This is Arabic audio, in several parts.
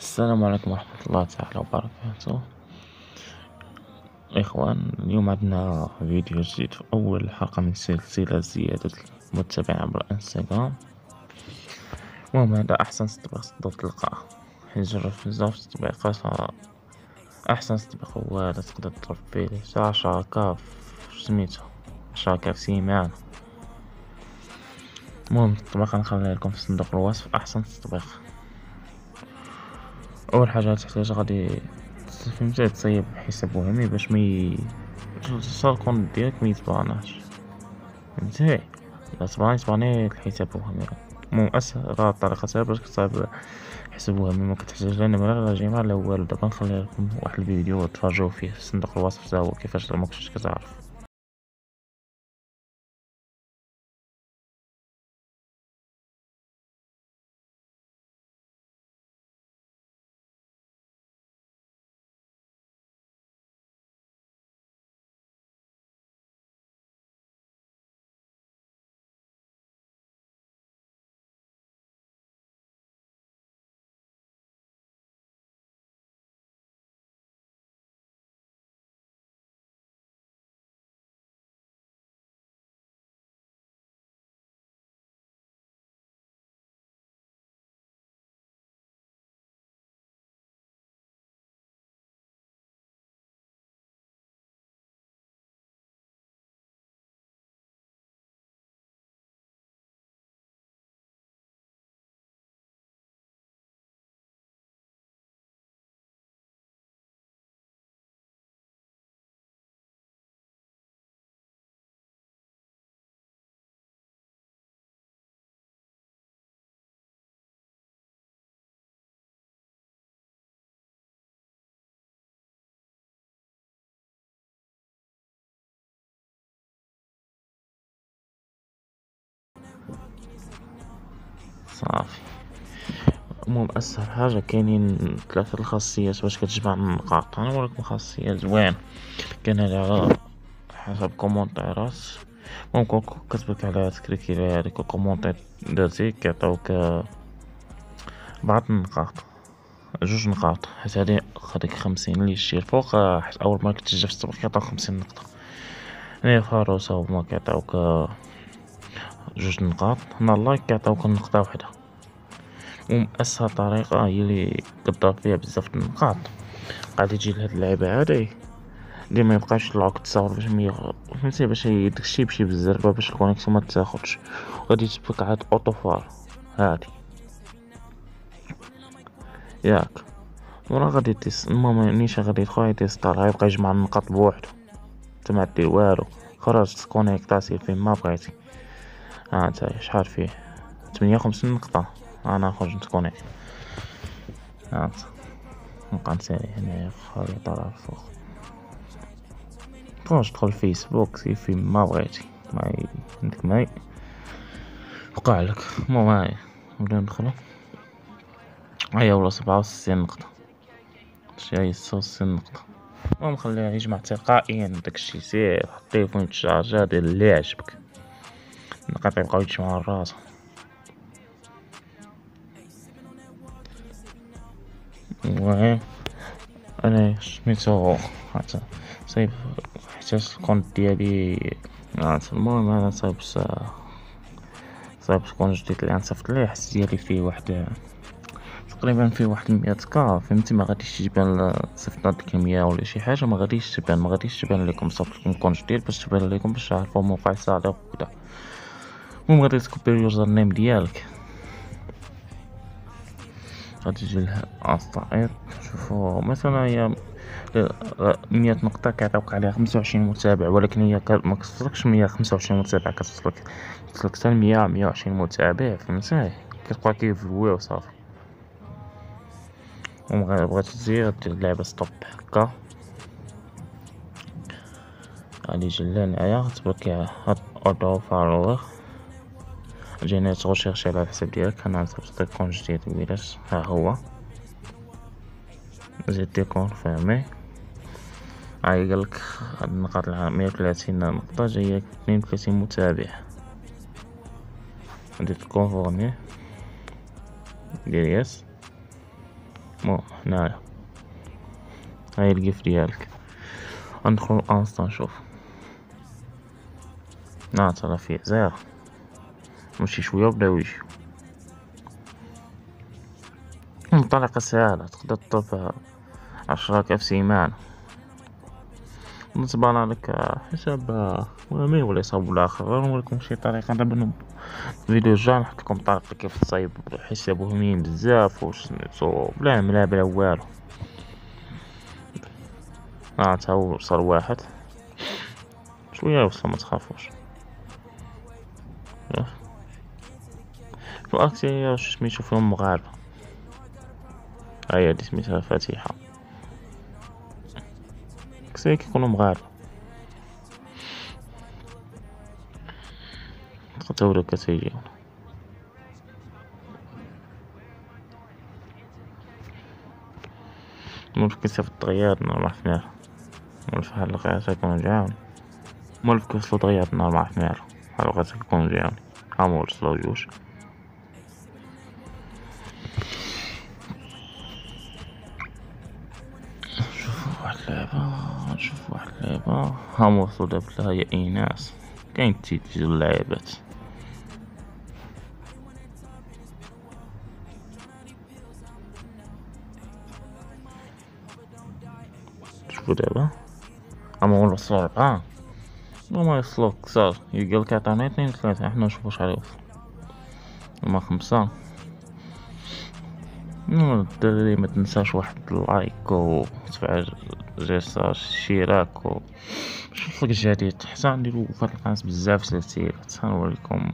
السلام عليكم ورحمة الله تعالى وبركاته. إخوان، اليوم عندنا فيديو جديد في أول حلقة من سلسلة زيادة المتابعين عبر الانستغرام. المهم هذا أحسن تطبيق تقدر تلقاه، حيت جربت بزاف تطبيقات. أحسن تطبيق هو هذا، تقدر تضرب فيه تاع شراكة في سميتو شراكة في سيمان. المهم التطبيق غنخليه لكم في صندوق الوصف. أحسن تطبيق، أول حاجة تحتاج غادي فهمتي تصيب حساب وهمي باش الكونت ديالك ميتباناش، فهمتي. لا تباني الحساب وهمي. المهم اسهل طريقة باش تصايب حساب وهمي ما كتحتاج لا نمرة لا جيميل لا والو. دابا نخلي لكم واحد الفيديو تفرجوا فيه في صندوق الوصف تا هو كيفاش ما كنتش كتعرف. صافي. المهم اسهل حاجة كاينين 3 الخاصيات باش كتجمع النقاط. انا نوريكم خاصية زوين. كاين هذا على حسب كومونتيرات، ممكن كتبك على تكريكي على هاديك الكومونتير درتي كيعطيوك بعض النقاط، 2 نقاط. حيت هاديك 50 اللي شتي الفوق، حيت اول ما كتسجل في السباق كيعطيوك 50 نقطة. هنايا فاروسا هما كيعطيوك 2 نقاط، هنا لايك كيعطيوك نقطة وحدة. اسهل طريقة هي اللي كضرب فيها بزاف النقاط. غادي تجي لهاد اللعبة هادي دي ما يبقاش يطلعوك تصاور باش فهمتي، باش داكشي يمشي بالزربة باش الكونيكسيون ما تاخدش. غادي تفك عاد اوطوفار هادي ياك، ورا غادي المهم نيشان غادي يدخل يتيستار، غيبقى يجمع النقاط بوحدو نتا ما دير والو. خرج تكونيكتا سير فين ما بغيتي. نتايا شحال فيه 58 نقطة. انا نخرج نتكونيكت. نبقى نسالي هنايا خريطة راه الفوق. تخرج تدخل فيسبوك سير فين ما بغيتي، عندك ماي وقعلك. المهم هاي نبداو ندخلو. هيا ولا 67 نقطة، هاي 66 نقطة. المهم خليه يجمع تلقائيا داكشي. سير التليفون يتشارجا دير اللي يعجبك، النقاط يبقاو يتجمعو لراسهم. المهم انا سميتو حتى صايب حتى الكونت ديالي. المهم انا صايب كونت جديد اللي غنصيفط ليه. حس ديالي فيه واحد تقريبا فيه واحد 100 كا، فهمتي. ما غاديش تبان صيفطنا ديك 100 ولا شي حاجه، ما غاديش تبان لكم. صيفط لكم كونت جديد باش تبان لكم باش تعرفوا موقع صادق وكذا. المهم غادي تكوبي اليوزر نيم ديالك، غادي تجي لها الصائر. شوفوا مثلا هي 100 نقطة كيعطيوك عليها 25 متابع، ولكن هي ما كتوصلكش 125 متابع، كتوصلك حتى 120 متابع، فهمتي. كتبقى كيفلوي وصافي. بغيتي تزيد دير اللعبة ستوب هكا، غادي يجي لهنايا تبقى هاد اوتو فالوور جيني تغوشيرشي على الحساب ديالك. انا نصيفط كون جديد ويلاش ها هو، زيد كونفيرمي. هاي قالك هاد النقاط 130 نقطة جاية 32 متابع. غادي تكونفورمي دير يس. مو هنايا هاي القف ديالك. ندخل انستا نشوف. ترى في زير مشي شوية وبداو يجيو. بطريقة سهلة تقدر تطلب 10,000 سيمان. بالنسبة لك حساب مهمي ولا يصاب الآخر. نوريكم شي طريقة دابا الفيديو الجاي نحط لكم طريقة كيف تصايب حساب مهمين بزاف واش سميتو بلا عملة بلا والو. تا هو وصل واحد شوية وصل متخافوش. في الأكتيريا واش سميتو فيهم مغاربة. هاي هادي سميتها فاتحة. كسي كيكونو مغاربة. تقدروا كتيجيو. مولف كيصيفط دغيا نهار مع حمار. مولف بحال لقيت يكون جاوني. مولف كيوصلو دغيا نهار مع حمار. بحال لقيت يكون جاوني. هاهما وصلو جوج. نشوف واحد اللعبة هاهما وصلو دابا لها يا إيناس. كاين تيجي اللعيبات. شوفو دابا هاهما وصلو 4. هما يوصلو كتار يقولك عطانا 2 3 حنا نشوفو شحال يوصل. هما 5. الدراري متنساش واحد اللايك و تفعل جرس الاشتراك و شوفك الجديد حتى نديرو فهاد القناة بزاف سلسلات. غنوريكم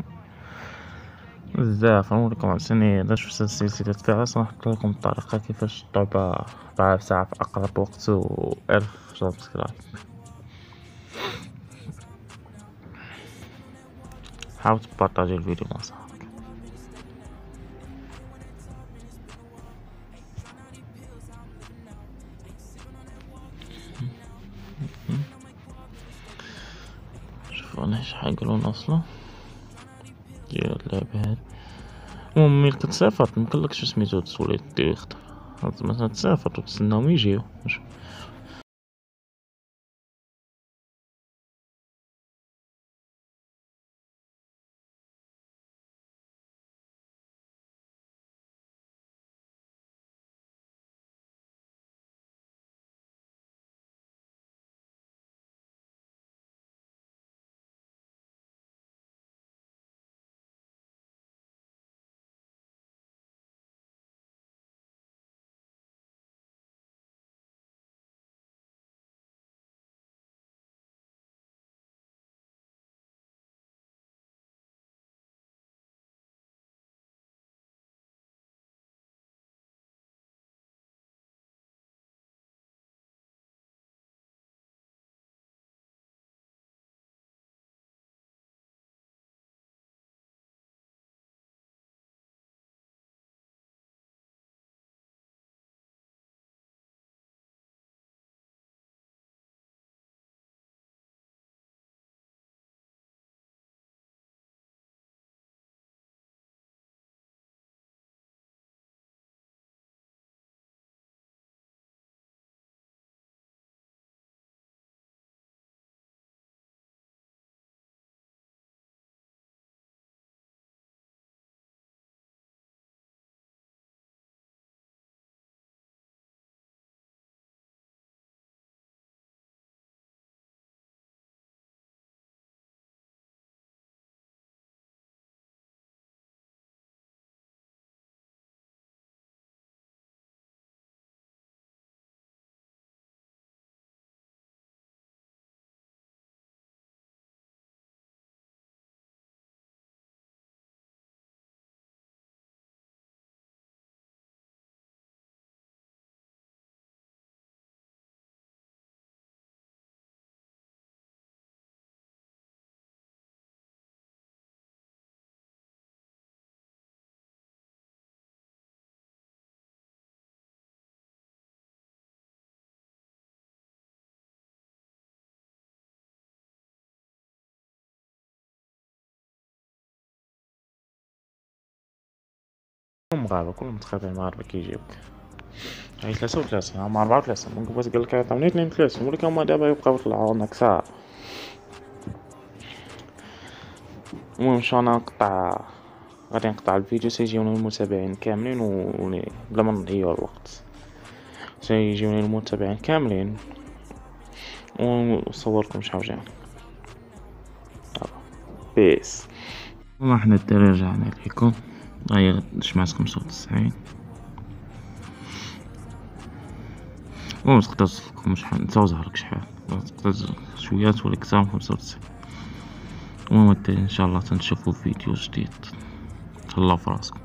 بزاف غنوريكم عاوتاني علاش في سلسلة فاس. غنحط لكم الطريقة كيفاش اللعبة 4 ساعة في أقرب وقت و 1000 سبسكرايب. حاول تبارطاجي الفيديو مع صحابك. شوفو انا شحال قالو نوصلو ديال اللعبة هادي. المهم ملي كتسافر ميمكنلكش سميتو تولي دير خطر. مثلا تسافر وتستناهم يجيو. مغاربة كلهم متخافين مغاربة كيجيوك. هاي 3 و3 هم 4 و3 ممكن بس قال لك 8 2 3 ولكن هما دابا يبقاو يطلعو لنا كثار. المهم شو انا غادي نقطع الفيديو سيجيوني المتابعين كاملين بلا ما نضيعو الوقت، سيجيوني المتابعين كاملين ونصوركم شحال جاي. بيس. والله احنا الدراري رجعنا ليكم. هيا جمعت 95 المهم تقدر تصلكم شحال نتا وزهرك شحال تقدر شويات ولا كثر من 95. المهم الدراري ان شاء الله تنشوفو فيديو جديد. تهلاو فراسكم.